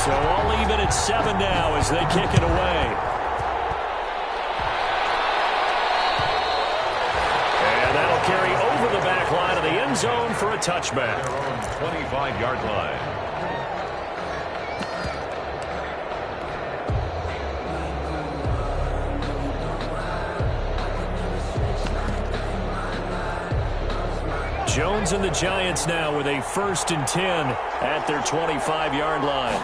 So all even at 7 now as they kick it away. And that'll carry over the back line of the end zone for a touchback. 25-yard line. Jones and the Giants now with a 1st and 10 at their 25-yard line.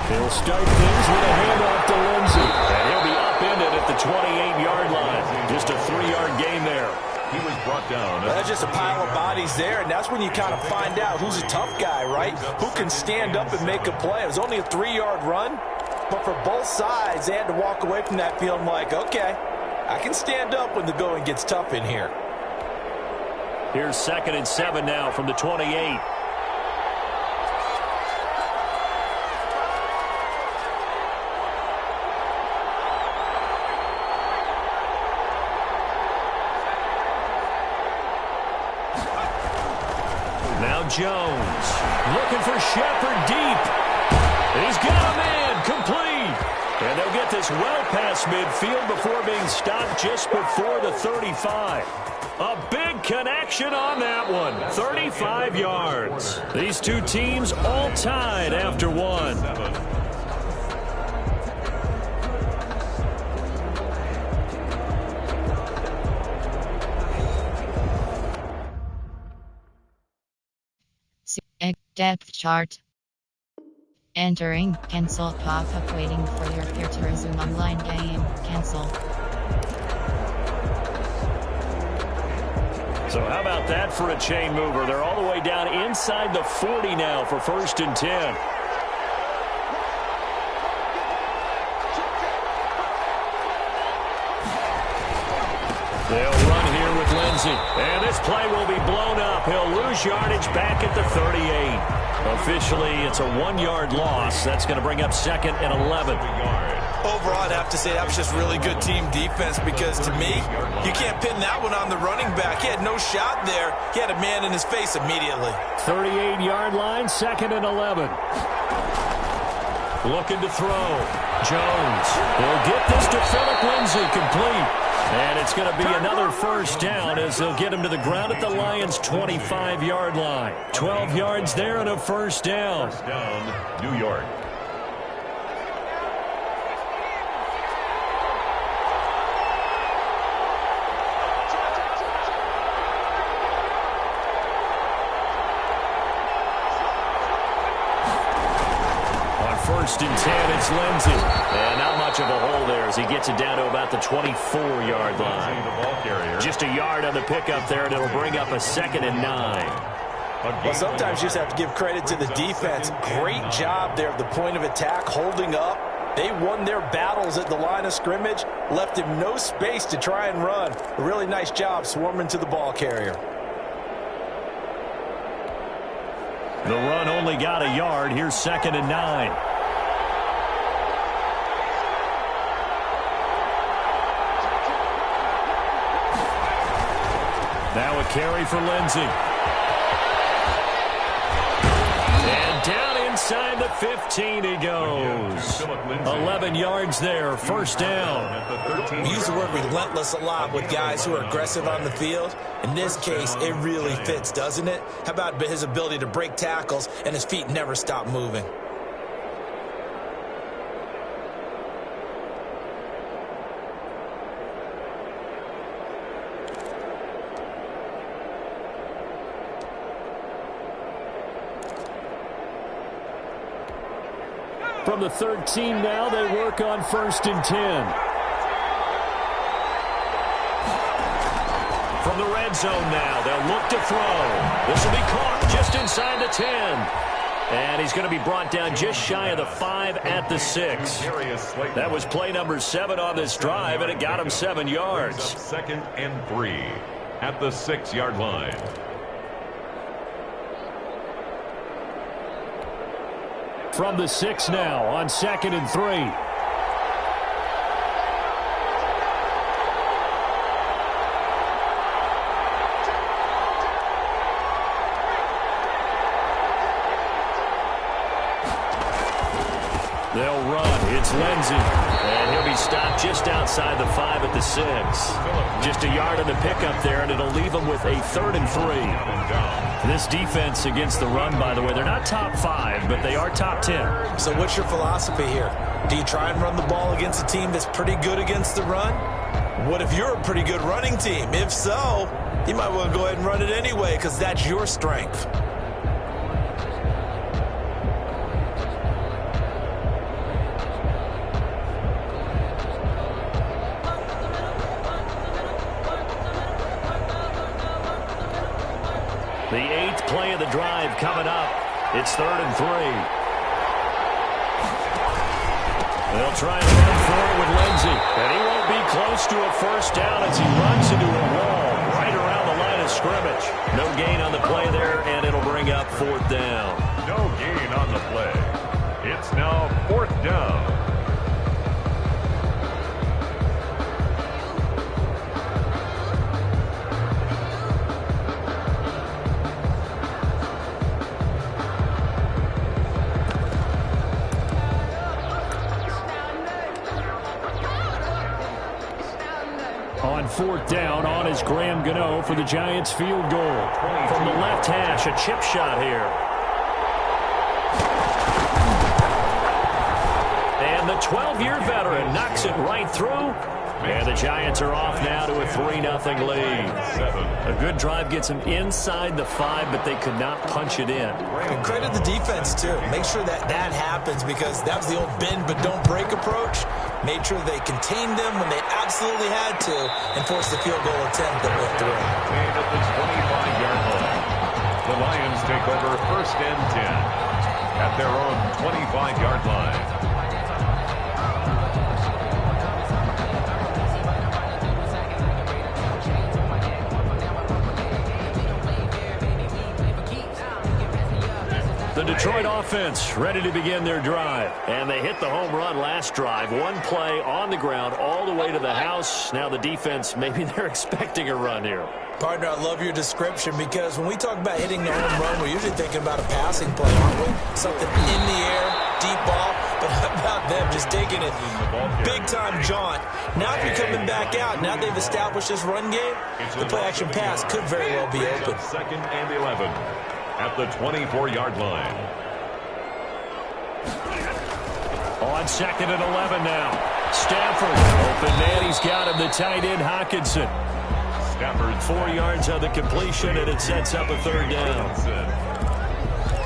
They'll start things with a handoff to Lindsey. And he'll be upended at the 28-yard line. Just a 3-yard gain there. He was brought down. Well, that's just a pile of bodies there, and that's when you kind of find out who's a tough guy, right? Who can stand up and make a play. It was only a 3-yard run, but for both sides, they had to walk away from that feeling like, okay, I can stand up when the going gets tough in here. Here's 2nd and 7 now from the 28. Now Jones looking for Shepard deep. He's got a man complete. And they'll get this well past midfield before being stopped just before the 35. A big connection on that one. 35 yards. These two teams all tied after one. Depth chart. Entering cancel pop-up waiting for your peer to resume online game. Cancel. So how about that for a chain mover? They're all the way down inside the 40 now for 1st and 10. They'll run here with Lindsey. And this play will be blown up. He'll lose yardage back at the 38. Officially, it's a 1-yard loss. That's going to bring up 2nd and 11. Overall, I'd have to say that was just really good team defense because, to me, you can't pin that one on the running back. He had no shot there. He had a man in his face immediately. 38-yard line, 2nd and 11. Looking to throw. Jones will get this to Phillip Lindsay, complete. And it's going to be another 1st down as they'll get him to the ground at the Lions' 25-yard line. 12 yards there and a 1st down. 1st down, New York. On 1st and 10, it's Lindsey. And not much of a hole there as he gets it down to about the 24-yard line. Just a yard on the pickup there, and it'll bring up a 2nd and 9. Well, sometimes you just have to give credit to the defense. Great job there at the point of attack, holding up. They won their battles at the line of scrimmage, left him no space to try and run. A really nice job swarming to the ball carrier. The run only got a yard. Here's 2nd and 9. Now a carry for Lindsey. And down inside the 15 he goes. 11 yards there, 1st down. We use the word relentless a lot with guys who are aggressive on the field. In this case, it really fits, doesn't it? How about his ability to break tackles and his feet never stop moving? From the 13 now, they work on 1st and 10. From the red zone now, they'll look to throw. This will be caught just inside the 10. And he's going to be brought down just shy of the 5 at the 6. That was play number 7 on this drive, and it got him 7 yards. 2nd and 3 at the 6-yard line. From the 6 now on 2nd and 3. They'll run. It's Lindsey. And he'll be stopped just outside the 5 at the 6. Just a yard on the pickup there, and it'll leave them with a 3rd and 3. This defense against the run, by the way, they're not top 5, but they are top 10. So what's your philosophy here? Do you try and run the ball against a team that's pretty good against the run? What if you're a pretty good running team? If so, you might want to go ahead and run it anyway because that's your strength. The 8th play of the drive coming up. It's 3rd and 3. They'll try and run for it with Lindsey. And he won't be close to a first down as he runs into a wall right around the line of scrimmage. No gain on the play there, and it'll bring up 4th down. No gain on the play. It's now 4th down. On 4th down, on is Graham Gano for the Giants field goal. From the left hash, a chip shot here. And the 12-year veteran knocks it right through. And the Giants are off now to a 3-0 lead. A good drive gets them inside the 5, but they could not punch it in. And credit the defense, too. Make sure that happens because that was the old bend but don't break approach. Made sure they contained them when they absolutely had to and forced the field goal attempt that went through. Made at the 25-yard line. The Lions take over 1st and 10 at their own 25-yard line. The Detroit offense ready to begin their drive. And they hit the home run last drive. One play on the ground all the way to the house. Now the defense, maybe they're expecting a run here. Partner, I love your description because when we talk about hitting the home run, we're usually thinking about a passing play, aren't we? Something in the air, deep ball. But how about them just taking it big-time jaunt? Now if you're coming back out, now they've established this run game, the play-action pass could very well be open. 2nd and 11. At the 24-yard line. On 2nd and 11 now. Stafford. Open man. He's got him. The tight end, Hockenson. Stafford 4 yards on the completion, and it sets up a 3rd down.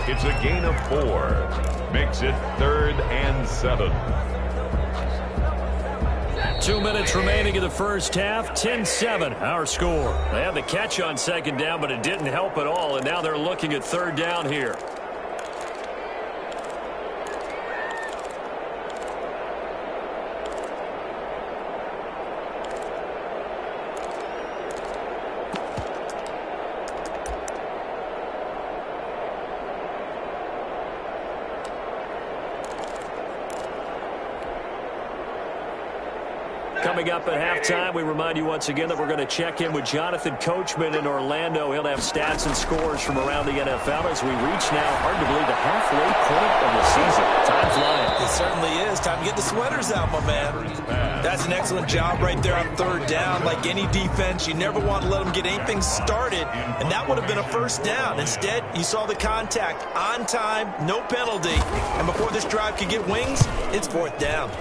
It's a gain of 4. Makes it 3rd and 7. 2 minutes remaining in the first half. 10-7, our score. They had the catch on 2nd down, but it didn't help at all, and now they're looking at 3rd down here. Coming up at halftime, we remind you once again that we're going to check in with Jonathan Coachman in Orlando. He'll have stats and scores from around the NFL as we reach now, hard to believe, the halfway point of the season. Time flying. It certainly is. Time to get the sweaters out, my man. That's an excellent job right there on 3rd down. Like any defense, you never want to let them get anything started, and that would have been a 1st down. Instead, you saw the contact on time, no penalty, and before this drive could get wings, it's 4th down.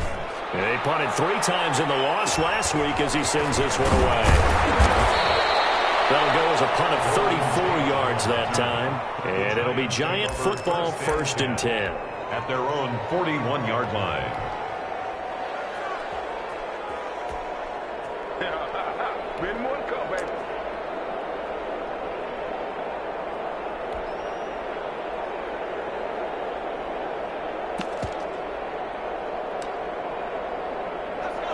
They punted 3 times in the loss last week as he sends this one away. That'll go as a punt of 34 yards that time. And it'll be Giant football 1st and 10. At their own 41-yard line.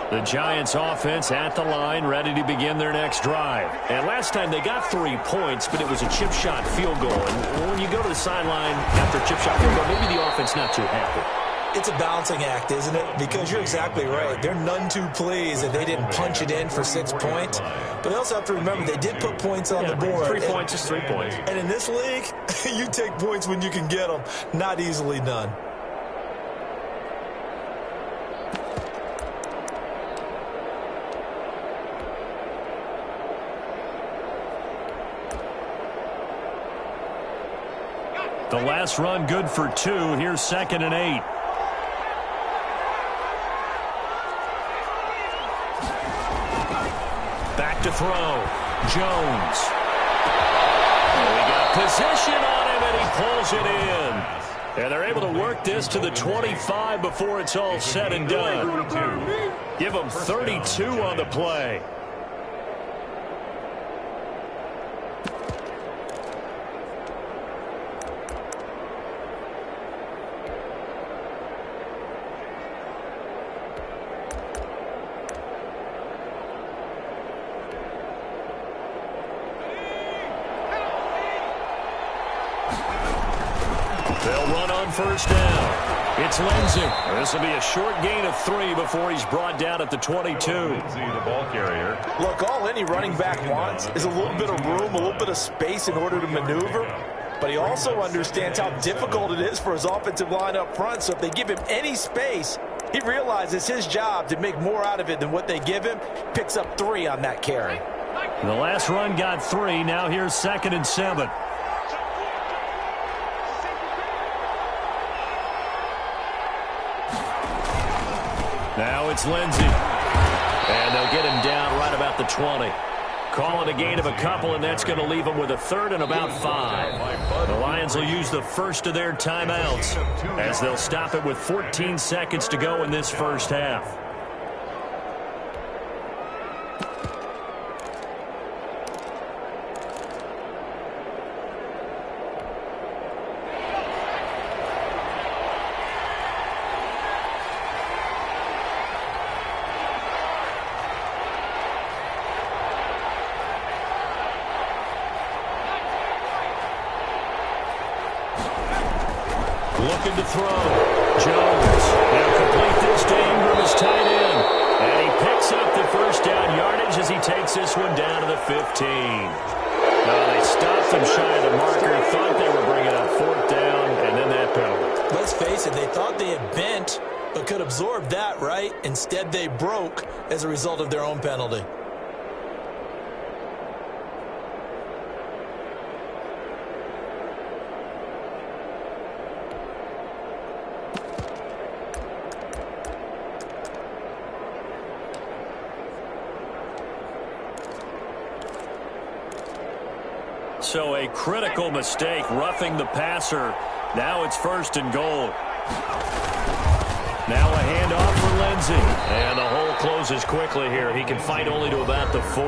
The Giants offense at the line, ready to begin their next drive. And last time they got 3 points, but it was a chip shot field goal. And when you go to the sideline after a chip shot field goal, maybe the offense not too happy. It's a balancing act, isn't it? Because you're exactly right. They're none too pleased that they didn't punch it in for 6 points. But they also have to remember they did put points on the board. 3 points is 3 points. And in this league, you take points when you can get them. Not easily done. The last run good for 2. Here's 2nd and 8. Back to throw. Jones. We got position on him, and he pulls it in. And they're able to work this to the 25 before it's all said and done. Give them 32 on the play. They'll run on first down. It's Lindsey. This will be a short gain of 3 before he's brought down at the 22. Lindsey, the ball carrier. Look, all any running back wants is a little bit of room, a little bit of space in order to maneuver. But he also understands how difficult it is for his offensive line up front. So if they give him any space, he realizes his job to make more out of it than what they give him. Picks up 3 on that carry. The last run got 3. Now here's 2nd and 7. Now it's Lindsey. And they'll get him down right about the 20. Call it a gain of a couple, and that's going to leave them with a 3rd and about 5. The Lions will use the first of their timeouts as they'll stop it with 14 seconds to go in this first half. Looking to throw. Jones. Now complete this to Ingram, his tight end. And he picks up the first down yardage as he takes this one down to the 15. They stopped him shy of the marker, thought they were bringing up 4th down, and then that penalty. Let's face it, they thought they had bent, but could absorb that, right? Instead, they broke as a result of their own penalty. So a critical mistake, roughing the passer. Now it's 1st and goal. Now a handoff for Lindsey. And the hole closes quickly here. He can fight only to about the 4.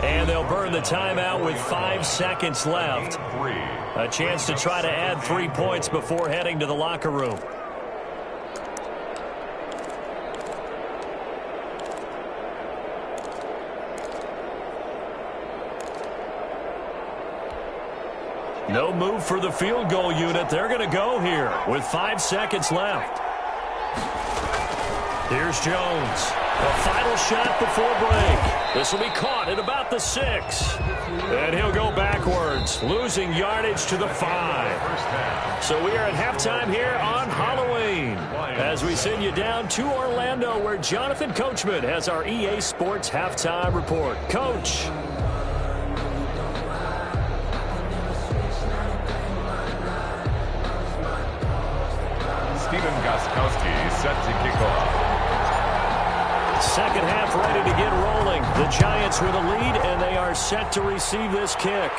And they'll burn the timeout with 5 seconds left. A chance to try to add 3 points before heading to the locker room. No move for the field goal unit. They're going to go here with 5 seconds left. Here's Jones. A final shot before break. This will be caught at about the 6. And he'll go backwards, losing yardage to the 5. So we are at halftime here on Halloween as we send you down to Orlando where Jonathan Coachman has our EA Sports halftime report. Coach. Stephen Gostkowski set to kick off. Second half ready to get rolling. The Giants with a lead, and they are set to receive this kick.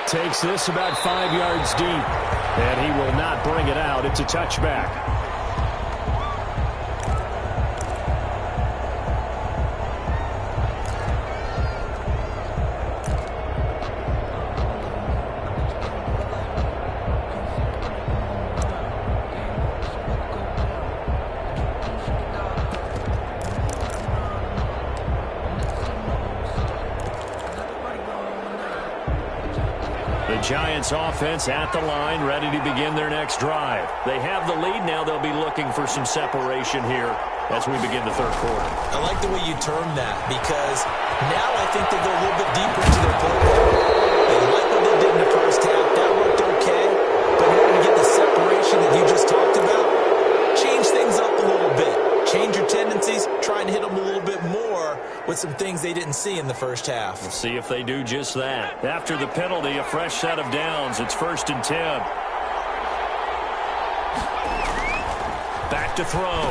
Takes this about 5 yards deep, and he will not bring it out. It's a touchback. Giants offense at the line, ready to begin their next drive. They have the lead. Now they'll be looking for some separation here as we begin the third quarter. I like the way you term that because now I think they go a little bit deeper into their playbook. They like what they did in the first half. That worked okay. But in order to get the separation that you just talked about, change things up a little bit. Change your tendencies. Try and hit them a little bit more with some things they didn't see in the first half. We'll see if they do just that. After the penalty, a fresh set of downs. It's 1st and 10. Back to throw.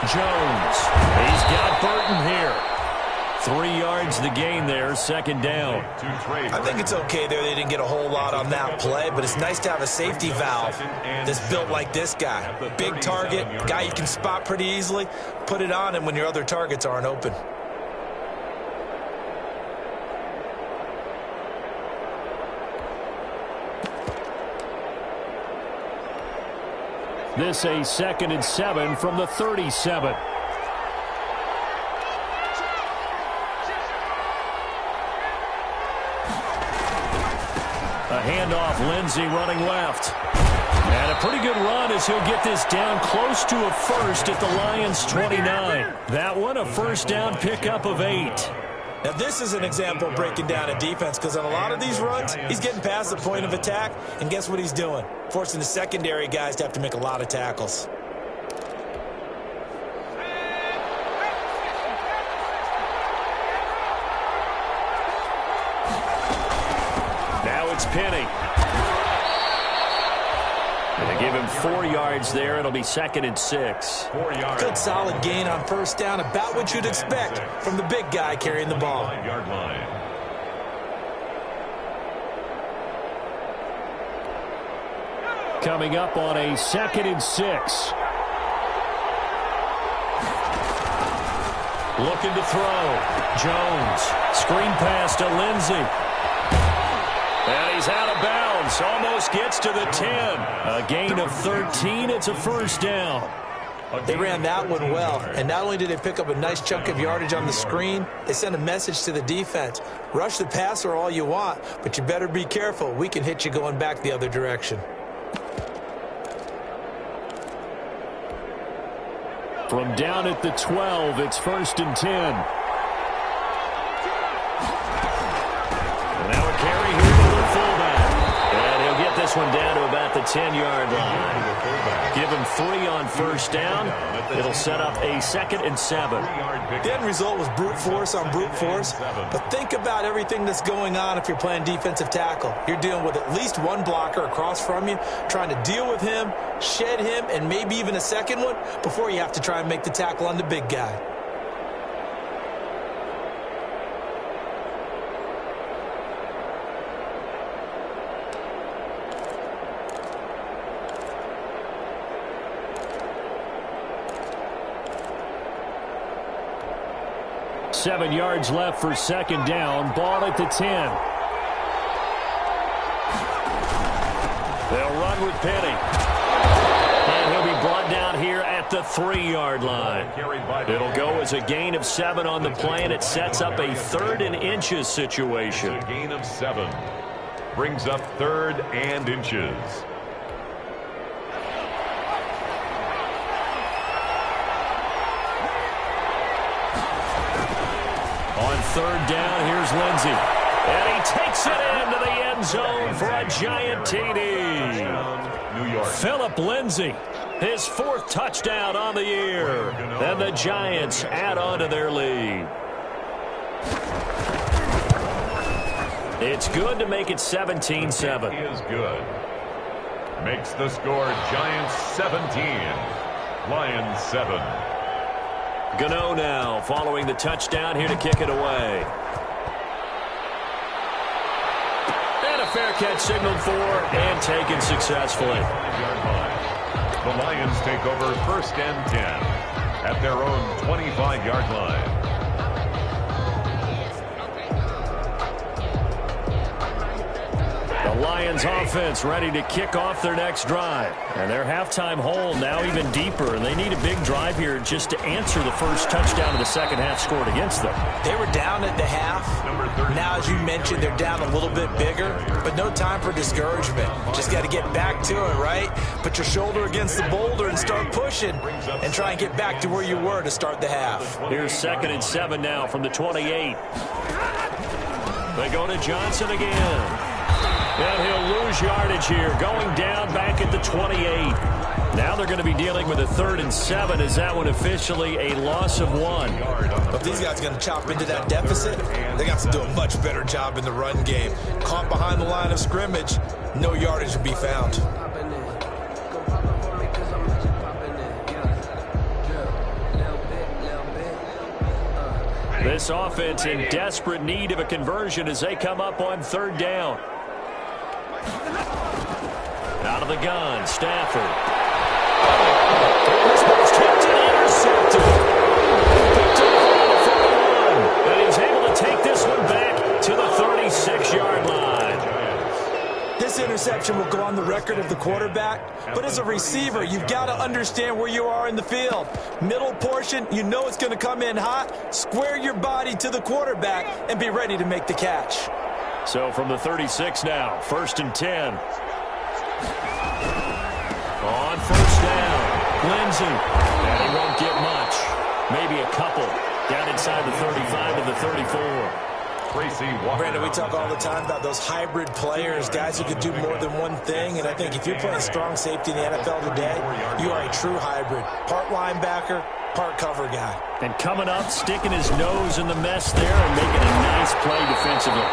Jones. He's got Burton here. 3 yards the gain there, 2nd down. I think it's okay there. They didn't get a whole lot on that play, but it's nice to have a safety valve that's built like this guy. Big target, guy you can spot pretty easily. Put it on him when your other targets aren't open. This a 2nd and 7 from the 37. A handoff, Lindsey running left. And a pretty good run as he'll get this down close to a first at the Lions' 29. That one, a first down pickup of 8. Now, this is an example of breaking down a defense because on a lot of these runs, he's getting past the point of attack, and guess what he's doing? Forcing the secondary guys to have to make a lot of tackles. It's Penny. And they give him 4 yards there. It'll be 2nd and 6. 4 yards. Good solid gain on first down. About what you'd expect from the big guy carrying the ball. 5-yard line. Coming up on a 2nd and 6. Looking to throw. Jones. Screen pass to Lindsey. And he's out of bounds. Almost gets to the 10. A gain of 13. It's a first down. They ran that one well. And not only did they pick up a nice chunk of yardage on the screen, they sent a message to the defense. Rush the passer all you want, but you better be careful. We can hit you going back the other direction. From down at the 12, it's 1st and 10. And now a carry here to the fullback. And he'll get this one down to about the 10-yard line. Give him 3 on first down. It'll set up a 2nd and 7. The end result was brute force on brute force. But think about everything that's going on if you're playing defensive tackle. You're dealing with at least one blocker across from you, trying to deal with him, shed him, and maybe even a second one before you have to try and make the tackle on the big guy. Seven yards left for 2nd down. Ball at the 10. They'll run with Penny. And he'll be brought down here at the 3-yard line. It'll go as a gain of 7 on the play, and it sets up a 3rd and inches situation. A gain of 7. Brings up 3rd and inches. On 3rd down, here's Lindsey. And he takes it into the end zone for a giant TD. New York. Philip Lindsey, his 4th touchdown on the year. And the Giants add on to their lead. It's good to make it 17-7. Is good. Makes the score Giants 17. Lions 7. Gano now following the touchdown here to kick it away. And a fair catch signaled for and taken successfully. The Lions take over 1st and 10 at their own 25-yard line. The Lions offense ready to kick off their next drive. And their halftime hole now even deeper. And they need a big drive here just to answer the first touchdown of the second half scored against them. They were down at the half. Now, as you mentioned, they're down a little bit bigger. But no time for discouragement. Just got to get back to it, right? Put your shoulder against the boulder and start pushing. And try and get back to where you were to start the half. Here's 2nd and 7 now from the 28. They go to Johnson again. And he'll lose yardage here, going down back at the the 28. Now they're going to be dealing with a 3rd and 7. Is that one officially a loss of 1? If these guys are going to chop into that deficit, they got to do a much better job in the run game. Caught behind the line of scrimmage, no yardage to be found. This offense in desperate need of a conversion as they come up on 3rd down. Out of the gun, Stafford. This one's tipped and intercepted. Picked up around the 41. And he's able to take this one back to the 36-yard line. This interception will go on the record of the quarterback, but as a receiver, you've got to understand where you are in the field. Middle portion, you know it's going to come in hot. Square your body to the quarterback and be ready to make the catch. So from the 36 now, 1st and 10. On 1st down, Lindsey. And he won't get much. Maybe a couple. Down inside the 35 to the 34. Brandon, we talk all the time about those hybrid players, guys who could do more than one thing, and I think if you're playing strong safety in the NFL today, you are a true hybrid. Part linebacker, part cover guy. And coming up, sticking his nose in the mess there and making a nice play defensively.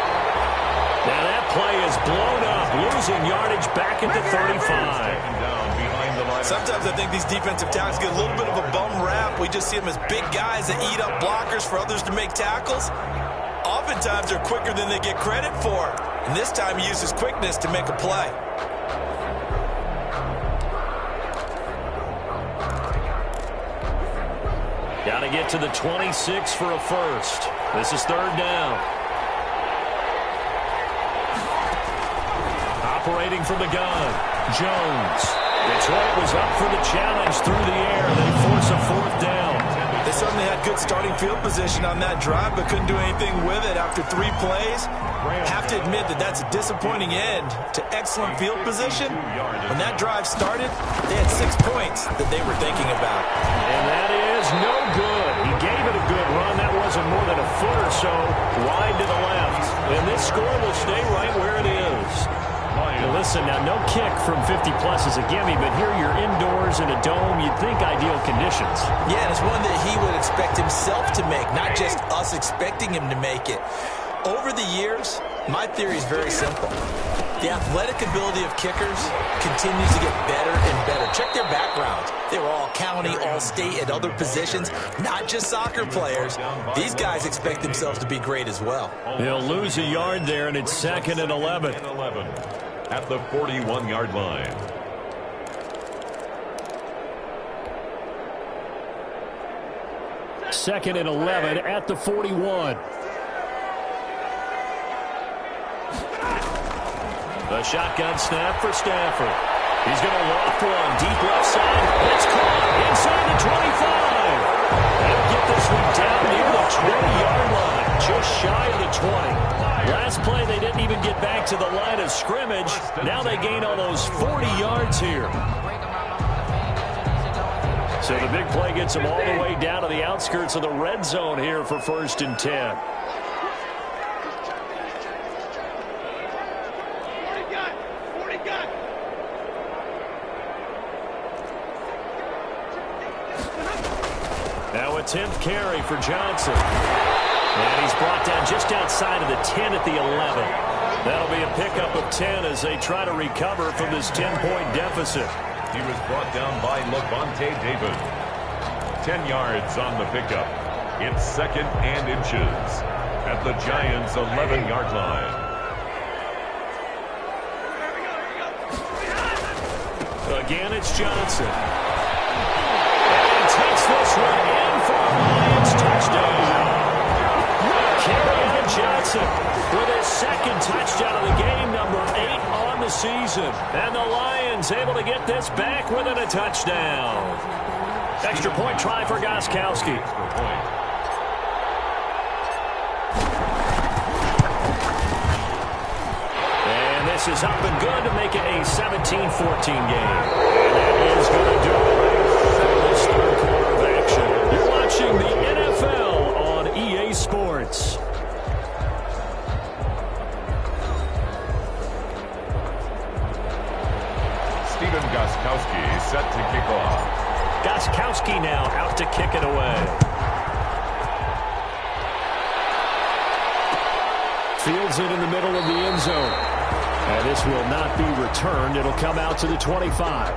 Now that play is blown up, losing yardage back at the 35. Sometimes I think these defensive tackles get a little bit of a bum rap. We just see them as big guys that eat up blockers for others to make tackles. Oftentimes they're quicker than they get credit for. And this time he uses quickness to make a play. Got to get to the 26 for a first. This is 3rd down. Operating from the gun, Jones. Detroit was up for the challenge through the air. They force a 4th down. They certainly had good starting field position on that drive, but couldn't do anything with it after 3 plays. Have to admit that that's a disappointing end to excellent field position. When that drive started, they had 6 points that they were thinking about. And that is no good. He gave it a good run. That wasn't more than a foot or so wide to the left. And this score will stay right where it is. Well, listen, now no kick from 50-plus is a gimme, but here you're indoors in a dome. You'd think ideal conditions. Yeah, and it's one that he would expect himself to make, not just us expecting him to make it. Over the years, my theory is very simple. The athletic ability of kickers continues to get better and better. Check their backgrounds. They were all county, all state, at other positions, not just soccer players. These guys expect themselves to be great as well. He'll lose a yard there, and it's 2nd and 11. At the 41-yard line. Second and 11 at the 41. The shotgun snap for Stafford. He's going to loft one deep left side. It's caught inside the 25. They'll get this one down near the 20-yard line, just shy of the 20. Last play, they didn't even get back to the line of scrimmage. Now they gain almost 40 yards here. So the big play gets them all the way down to the outskirts of the red zone here for 1st and 10. Now a 10th carry for Johnson. And he's brought down just outside of the 10 at the 11. That'll be a pickup of 10 as they try to recover from this 10-point deficit. He was brought down by Levante David. 10 yards on the pickup. It's 2nd and inches at the Giants' 11-yard line. Again, it's Johnson. And takes this one in for a Lions touchdown. Kerryon Johnson with his 2nd touchdown of the game, number 8 on the season. And the Lions able to get this back within a touchdown. Extra point try for Gostkowski. And this is up and good to make it a 17-14 game. And that is going to do it for this 3rd quarter of action. You're watching the NFL on EA Sports. Stephen Gostkowski set to kick off. Gostkowski now out to kick it away. Fields it in the middle of the end zone. And this will not be returned. It'll come out to the 25.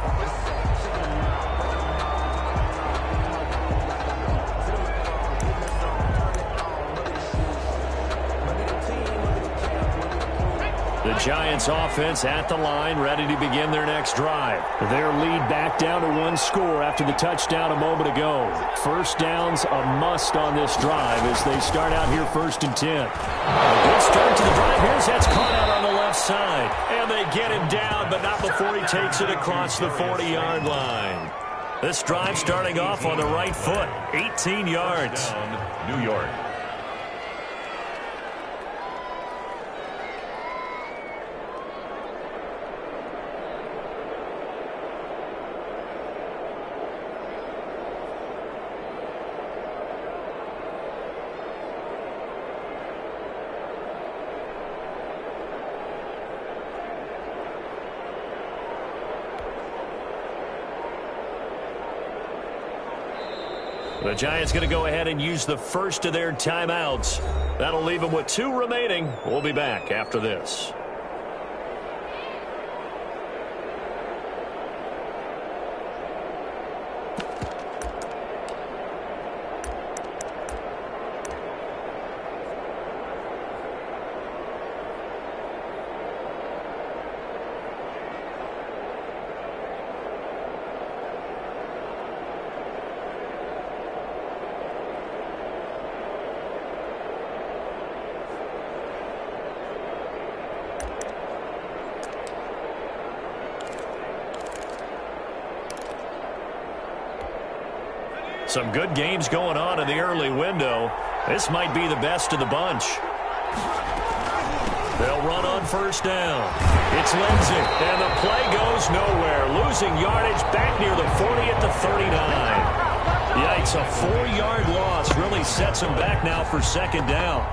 The Giants offense at the line, ready to begin their next drive. Their lead back down to one score after the touchdown a moment ago. First down's a must on this drive as they start out here 1st and 10. A good start to the drive. Here's that's caught out on the left side. And they get him down, but not before he takes it across the 40-yard line. This drive starting off on the right foot, 18 yards. Down, New York. The Giants going to go ahead and use the first of their timeouts. That'll leave them with 2 remaining. We'll be back after this. Some good games going on in the early window. This might be the best of the bunch. They'll run on first down. It's Lindsay, and the play goes nowhere. Losing yardage back near the 40 at the 39. Yikes, a 4-yard loss really sets them back now for second down.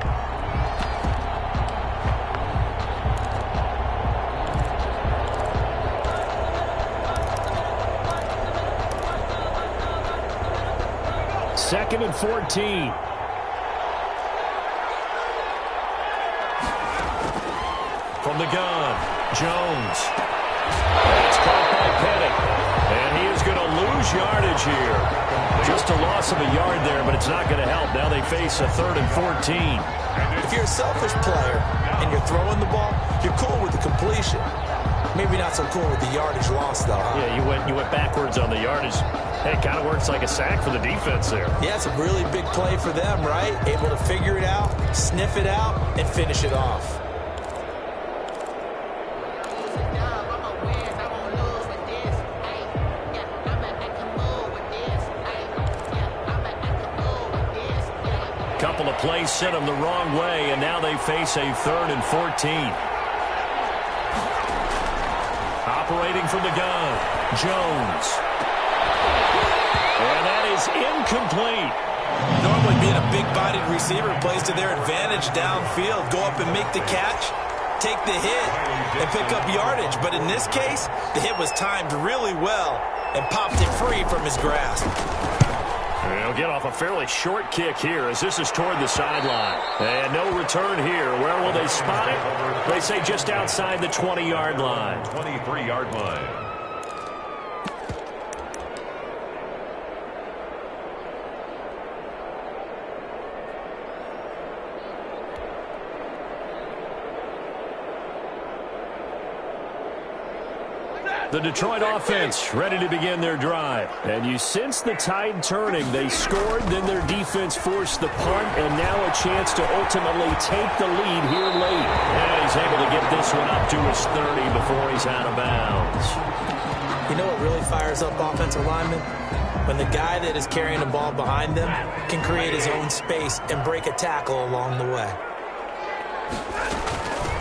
Second and 14. From the gun, Jones. It's caught by Pettit. And he is going to lose yardage here. Just a loss of a yard there, but it's not going to help. Now they face a 3rd and 14. If you're a selfish player and you're throwing the ball, you're cool with the completion. Maybe not so cool with the yardage loss, though. Huh? Yeah, you went backwards on the yardage. Hey, it kind of works like a sack for the defense there. Yeah, it's a really big play for them, right? Able to figure it out, sniff it out, and finish it off. Couple of plays sent them the wrong way, and now they face a 3rd and 14. Operating from the gun, Jones. And that is incomplete. Normally being a big-bodied receiver plays to their advantage downfield. Go up and make the catch, take the hit, and pick up yardage. But in this case, the hit was timed really well and popped it free from his grasp. He'll get off a fairly short kick here as this is toward the sideline. And no return here. Where will they spot it? They say just outside the 20-yard line. 23-yard line. The Detroit offense ready to begin their drive. And you sense the tide turning. They scored, then their defense forced the punt, and now a chance to ultimately take the lead here late. And he's able to get this one up to his 30 before he's out of bounds. You know what really fires up offensive linemen? When the guy that is carrying the ball behind them can create his own space and break a tackle along the way.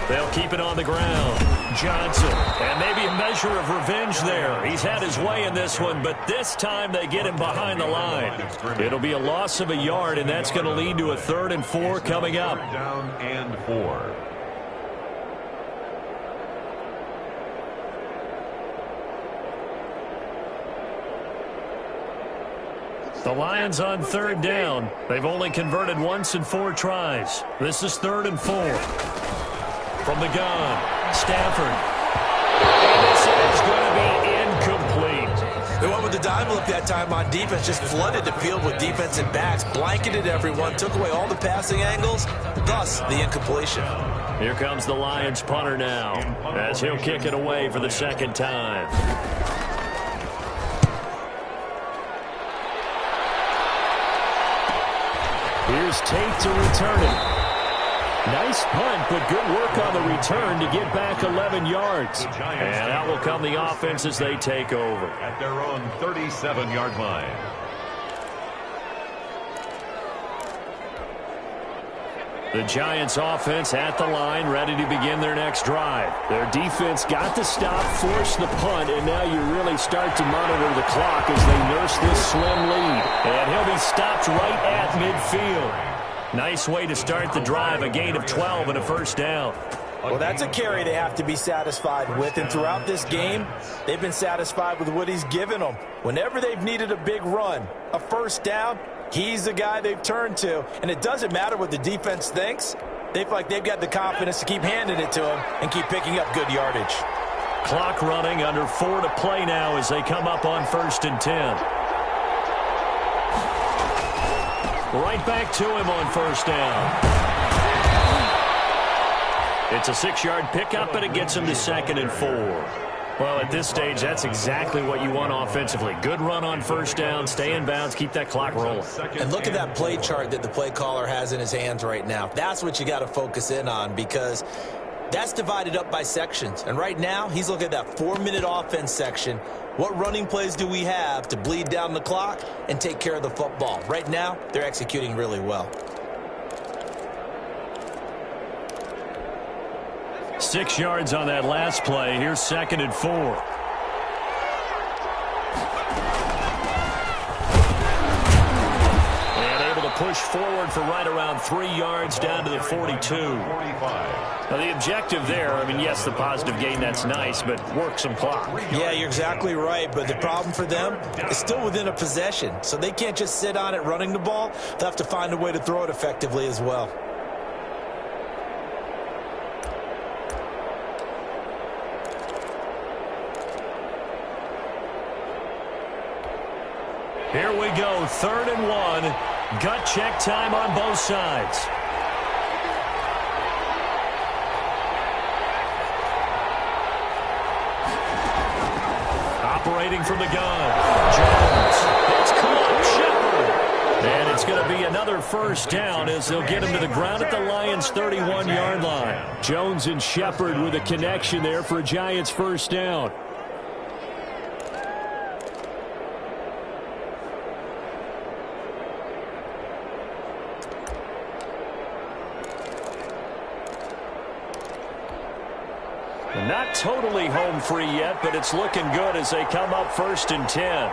They'll keep it on the ground. Johnson, and maybe a measure of revenge there. He's had his way in this one, but this time they get him behind the line. It'll be a loss of a yard, and that's going to lead to a 3rd and 4 coming up. Down and 4. The Lions on third down. They've only converted once in 4 tries. This is 3rd and 4. From the gun, Stafford. And this is going to be incomplete. They went with the dime look that time on defense, just flooded the field with defensive backs, blanketed everyone, took away all the passing angles, thus the incompletion. Here comes the Lions punter now, as he'll kick it away for the 2nd time. Here's Tate to return it. Nice punt, but good work on the return to get back 11 yards. And out will come the offense as they take over. At their own 37-yard line. The Giants offense at the line, ready to begin their next drive. Their defense got the stop, forced the punt, and now you really start to monitor the clock as they nurse this slim lead. And he'll be stopped right at midfield. Nice way to start the drive, a gain of 12 and a 1st down. Well, that's a carry they have to be satisfied with, and throughout this game, they've been satisfied with what he's given them. Whenever they've needed a big run, a 1st down, he's the guy they've turned to, and it doesn't matter what the defense thinks. They feel like they've got the confidence to keep handing it to him and keep picking up good yardage. Clock running, under 4 to play now as they come up on 1st and 10. Right back to him on 1st down. It's a 6-yard pickup, and it gets him to 2nd and 4. Well, at this stage, that's exactly what you want offensively. Good run on 1st down, stay in bounds, keep that clock rolling. And look at that play chart that the play caller has in his hands right now. That's what you got to focus in on, because that's divided up by sections. And right now, he's looking at that 4-minute offense section. What running plays do we have to bleed down the clock and take care of the football? Right now, they're executing really well. 6 yards on that last play. Here's 2nd and 4. And able to push forward for right around 3 yards down to the 42. Now, the objective there, I mean, yes, the positive gain, that's nice, but work some clock. Yeah, you're exactly right, but the problem for them is still within a possession, so they can't just sit on it running the ball. They'll have to find a way to throw it effectively as well. Here we go, 3rd and 1. Gut check time on both sides. Operating from the gun, Jones. It's caught, Shepard. And it's going to be another 1st down as they'll get him to the ground at the Lions' 31-yard line. Jones and Shepard with a connection there for a Giants 1st down. Not totally home free yet, but it's looking good as they come up 1st and 10.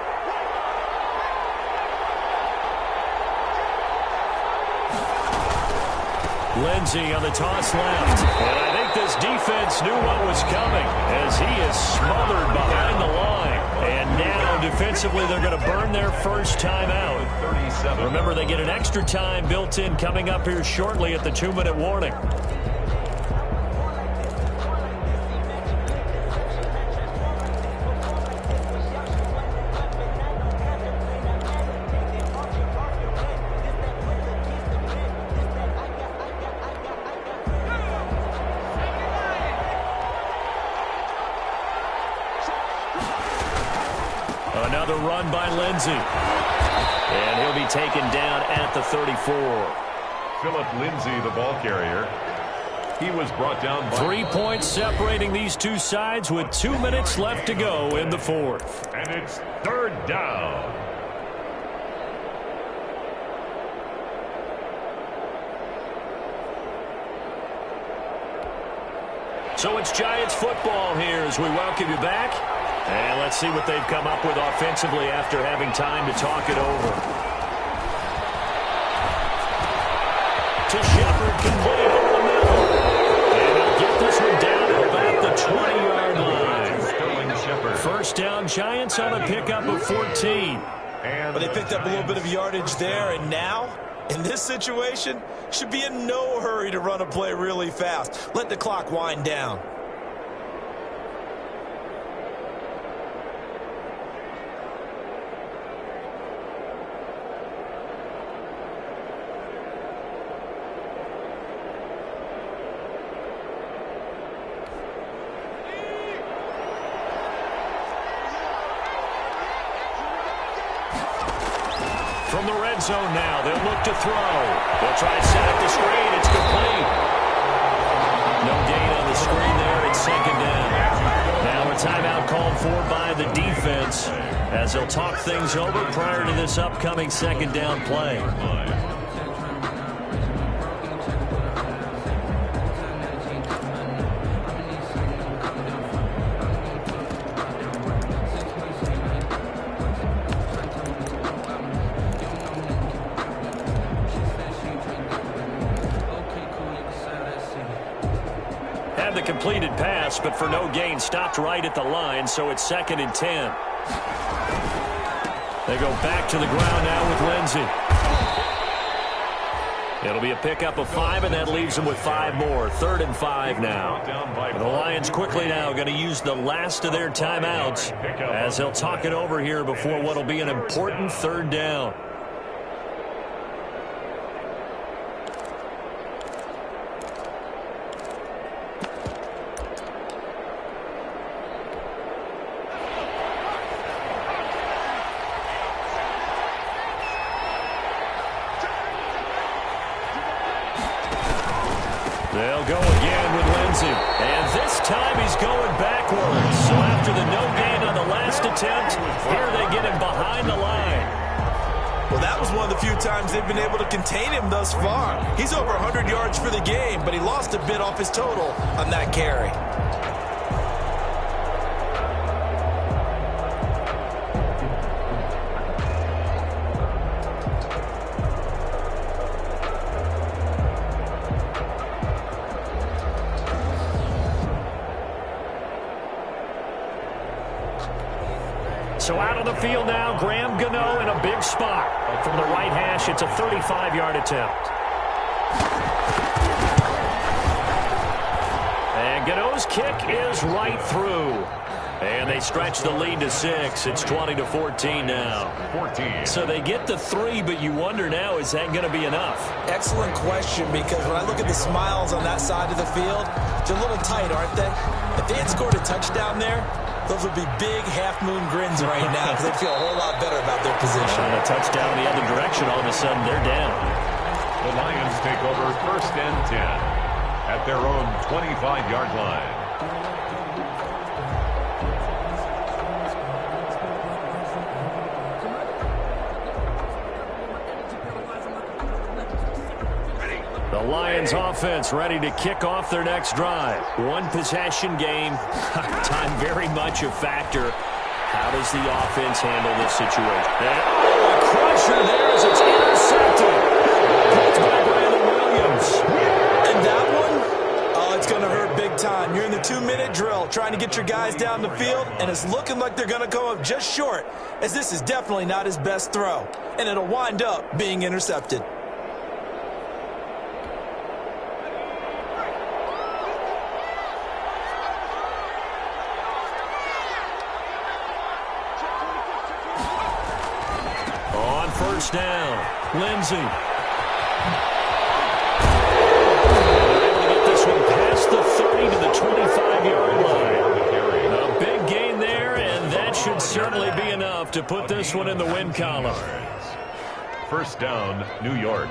Lindsey on the toss left. And I think this defense knew what was coming as he is smothered behind the line. And now defensively they're going to burn their 1st time out. Remember, they get an extra time built in coming up here shortly at the 2-minute warning. Another run by Lindsey. And he'll be taken down at the 34. Philip Lindsey, the ball carrier. He was brought down by 3 points separating these two sides with 2 minutes left to go in the 4th. And it's 3rd down. So it's Giants football here as we welcome you back. And let's see what they've come up with offensively after having time to talk it over. To Shepard, complete over the middle. And he'll get this one down at about the 20-yard line. 1st down, Giants on a pickup of 14. But they picked up a little bit of yardage there, and now, in this situation, should be in no hurry to run a play really fast. Let the clock wind down. From the red zone now, they'll look to throw. They'll try to set up the screen. It's complete. No gain on the screen there. It's second down. Now a timeout called for by the defense as they'll talk things over prior to this upcoming second down play. The completed pass, but for no gain, stopped right at the line, so it's 2nd and 10. They go back to the ground now with Lindsey. It'll be a pickup of 5, and that leaves them with 5 more. 3rd and 5 now. The Lions quickly now going to use the last of their timeouts as they'll talk it over here before what will be an important 3rd down. They'll go again with Lindsey. And this time he's going backwards. So after the no gain on the last attempt, here they get him behind the line. Well, that was one of the few times they've been able to contain him thus far. He's over 100 yards for the game, but he lost a bit off his total on that carry. So out on the field now, Graham Gano in a big spot. From the right hash, it's a 35-yard attempt. And Gano's kick is right through. And they stretch the lead to 6. It's 20-14 now. 14. So they get the 3, but you wonder now, is that going to be enough? Excellent question, because when I look at the smiles on that side of the field, they're a little tight, aren't they? If they had scored a touchdown there, those would be big half-moon grins right now because they feel a whole lot better about their position. And a touchdown the other direction, all of a sudden they're down. The Lions take over 1st and 10 at their own 25-yard line. The Lions offense ready to kick off their next drive. One possession game. Time very much a factor. How does the offense handle this situation? A crusher there as it's intercepted. Picked by Brandon Williams. And that one, it's going to hurt big time. You're in the 2-minute drill trying to get your guys down the field, and it's looking like they're going to come up just short, as this is definitely not his best throw. And it'll wind up being intercepted. First down, Lindsey. Able to get this one past the 30 to the 25-yard line. A big gain there, and that should certainly be enough to put this one in the win column. First down, New York.